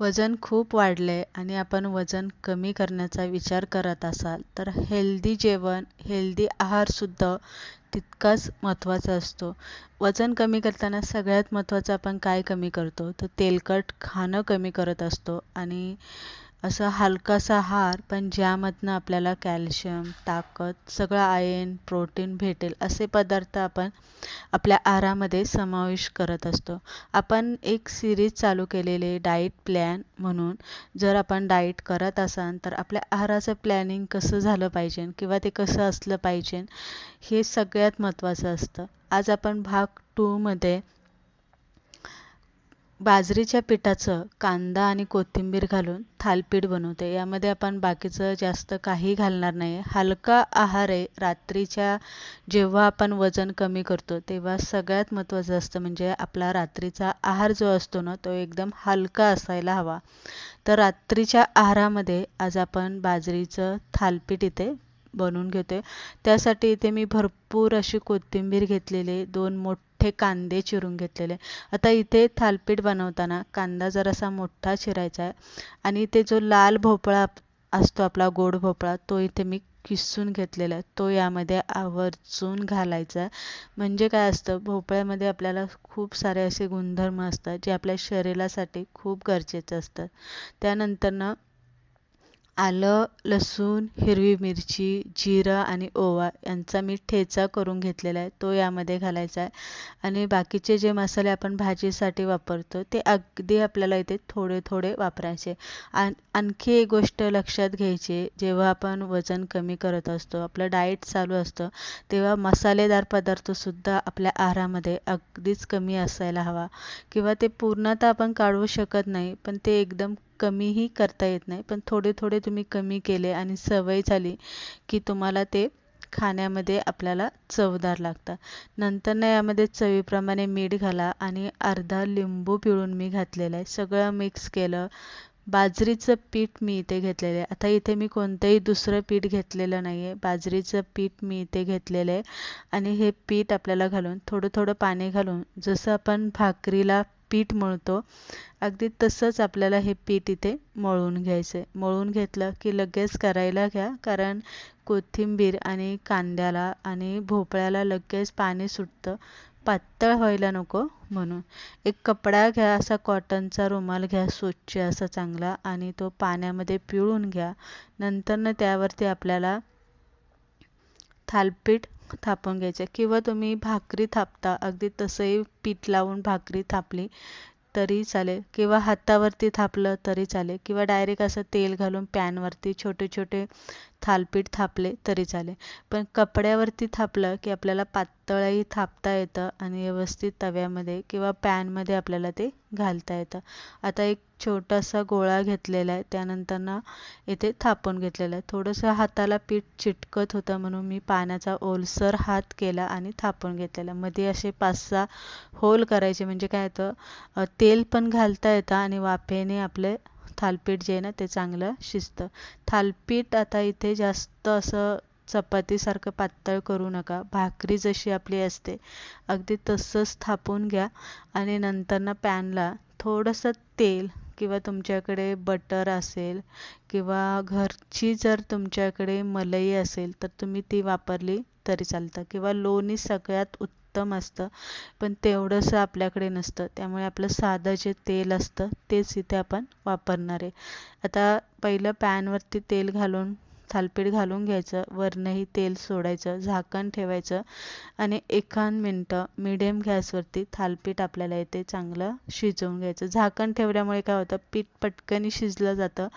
वजन खूप वाढले आणि आपण वजन कमी करण्याचा विचार करत असाल तर हेल्दी जेवण, हेल्दी आहारसुद्धा तितकाच महत्त्वाचा असतो. वजन कमी करताना सगळ्यात महत्त्वाचं आपण काय कमी करतो तर तेलकट खाणं कमी करत असतो आणि असा हलकासा आहार पण ज्यामधनं आपल्याला कॅल्शियम, ताकद, सगळं आयर्न, प्रोटीन भेटेल असे पदार्थ आपण आपल्या आहारामध्ये समावेश करत असतो. आपण एक सिरीज चालू केलेले डाएट प्लॅन म्हणून जर आपण डाएट करत असाल तर आपल्या आहाराचं प्लॅनिंग कसं झालं पाहिजे किंवा ते कसं असलं पाहिजे हे सगळ्यात महत्त्वाचं असतं. आज आपण भाग 2 मध्ये बाजरीच्या पिठाचं कांदा आणि कोथिंबीर घालून थालीपीठ बनवते. यामध्ये आपण बाकीचं जास्त काही घालणार नाही. हलका आहार आहे. रात्रीच्या जेव्हा आपण वजन कमी करतो तेव्हा सगळ्यात महत्त्वाचं असतं म्हणजे आपला रात्रीचा आहार जो असतो ना तो एकदम हलका असायला हवा. तर रात्रीच्या आहारामध्ये आज आपण बाजरीचं थालीपीठ इथे बनवून घेतोय. त्यासाठी इथे मी भरपूर अशी कोथिंबीर घेतलेली, 2 मोठे कांदे चिरून घेतलेले. आता इथे थालीपीठ बनवताना कांदा जरासा मोठा चिरायचा आहे आणि इथे जो लाल भोपळा असतो आपला गोड भोपळा तो इथे मी किसून घेतलेला आहे. तो यामध्ये आवर्जून घालायचा आहे. म्हणजे काय असतं भोपळ्यामध्ये आपल्याला खूप सारे असे गुणधर्म असतात जे आपल्या शरीरासाठी खूप गरजेचे असतात. त्यानंतरनं आलं, लसूण, हिरवी मिरची, जिरं आणि ओवा यांचा मी ठेचा करून घेतलेला आहे. तो यामध्ये घालायचा आहे आणि बाकीचे जे मसाले आपण भाजीसाठी वापरतो ते अगदी आपल्याला इथे थोडे थोडे वापरायचे. आणखी एक गोष्ट लक्षात घ्यायची, जेव्हा आपण वजन कमी करत असतो, आपलं डाएट चालू असतं, तेव्हा मसालेदार पदार्थसुद्धा आपल्या आहारामध्ये अगदीच कमी असायला हवा किंवा ते पूर्णतः आपण काढू शकत नाही, पण ते एकदम कमीही करता येत नाही. पण थोडे थोडे तुम्ही कमी केले आणि सवय झाली की तुम्हाला ते खाण्यामध्ये आपल्याला चवदार लागतं. नंतर यामध्ये चवीप्रमाणे मीठ घाला आणि अर्धा लिंबू पिळून मी घातलेलं आहे. सगळं मिक्स केलं. बाजरीचं पीठ मी इथे घेतलेलं आहे. आता इथे मी कोणतंही दुसरं पीठ घेतलेलं नाही आहे. बाजरीचं पीठ मी इथे घेतलेलं आहे आणि हे पीठ आपल्याला घालून थोडं थोडं पाणी घालून जसं आपण भाकरीला पीठ मळतो अगदी तसंच आपल्याला हे पीठ इथे मळून घ्यायचं आहे. मळून घेतलं की लगेच करायला घ्या, कारण कोथिंबीर आणि कांद्याला आणि भोपळ्याला लगेच पाणी सुटतं, पातळ व्हायला नको म्हणून. एक कपडा घ्या, असा कॉटनचा रुमाल घ्या स्वच्छ असा चांगला आणि तो पाण्यामध्ये पिळून घ्या. नंतरनं त्यावरती आपल्याला थालीपीठ थापून घ्यायचे किंवा तुम्ही भाकरी थापता अगदी तसंही पीठ लावून भाकरी थापली तरी चालेल किंवा हातावरती थापलं तरी चालेल किंवा डायरेक्ट असं तेल घालून पॅनवरती छोटे छोटे थालीपीठ थापले तरी चालेल. पण कपड्यावरती थापलं की आपल्याला पातळही थापता येतं आणि व्यवस्थित तव्यामध्ये किंवा पॅनमध्ये आपल्याला ते घालता येतं. आता एक छोटासा गोळा घेतलेला आहे, त्यानंतरनं इथे थापून घेतलेलं आहे. थोडंसं हाताला पीठ चिटकत होतं म्हणून मी पाण्याचा ओलसर हात केला आणि थापून घेतलेला. मध्ये असे 5-6 होल करायचे म्हणजे काय होतं तेल पण घालता येतं आणि वाफेने आपले थालीपीठ जे आहे ना ते चांगलं शिजतं. थालीपीठ आता इथे जास्त असं चपातीसारखं पातळ करू नका. भाकरी जशी आपली असते अगदी तसंच थापून घ्या आणि नंतरनं पॅनला थोडंसं तेल किंवा तुमच्याकडे बटर असेल किंवा घरची जर तुमच्याकडे मलई असेल तर तुम्ही ती वापरली तरी चालतं किंवा लोणी सगळ्यात उत्तम असतं, पण तेवढंसं आपल्याकडे नसतं. त्यामुळे आपलं साधं जे तेल असतं तेच इथे आपण वापरणार आहे. आता पहिलं पॅनवरती तेल घालून थालीपीठ घालून घ्यायचं, वरनंही तेल सोडायचं, झाकण ठेवायचं आणि 1 मिनटं मीडियम गॅसवरती थालीपीठ आपल्याला इथे चांगलं शिजवून घ्यायचं. झाकण ठेवल्यामुळे काय होतं पीठ पटकन शिजलं जातं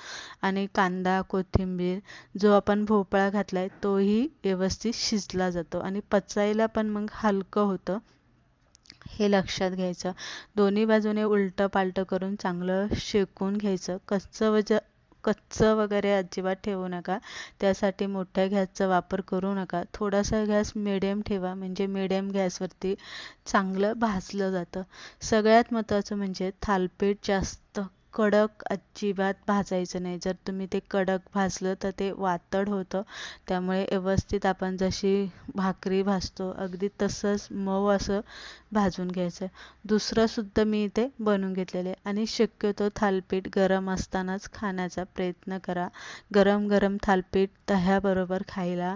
आणि कांदा, कोथिंबीर जो आपण भोपळा घातलाय तोही व्यवस्थित शिजला जातो आणि पचायला पण मग हलकं होतं, हे लक्षात घ्यायचं. दोन्ही बाजूने उलटं पालटं करून चांगलं शेकून घ्यायचं. कच्चं वगैरे अजिबात ठेवू नका. त्यासाठी मोठ्या गॅसचा वापर करू नका. थोडासा गॅस मिडियम ठेवा म्हणजे मिडियम गॅसवरती चांगलं भाजलं जातं. सगळ्यात महत्त्वाचं म्हणजे थालीपीठ जास्त कडक अजिबात भाजायचं नाही. जर तुम्ही ते कडक भाजलं तर ते वातड होतं. त्यामुळे व्यवस्थित आपण जशी भाकरी भाजतो अगदी तसंच मऊ असं भाजून घ्यायचं. दुसरं सुद्धा मी इथे बनवून घेतलेले आणि शक्यतो थालीपीठ गरम असतानाच खाण्याचा प्रयत्न करा. गरम गरम थालीपीठ दह्याबरोबर खायला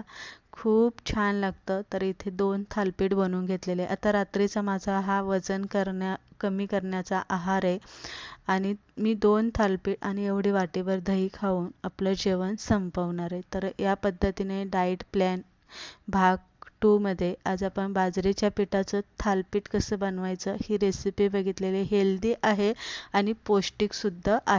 खूप छान लागतं. तर इथे 2 थालीपीठ बनवून घेतलेले. आता रात्रीचा माझा हा वजन कमी करण्याचा आहार आहे आणि मी 2 थालीपीठ आणि एवढी वाटीभर दही खाऊन आपलं जेवण संपवणार आहे. तर या पद्धतीने डाएट प्लॅन भाग 2 मध्ये आज आपण बाजरीच्या पिठाचं थालीपीठ कसं बनवायचं ही रेसिपी बघितलेली. हेल्दी आहे आणि पौष्टिक सुद्धा आहे.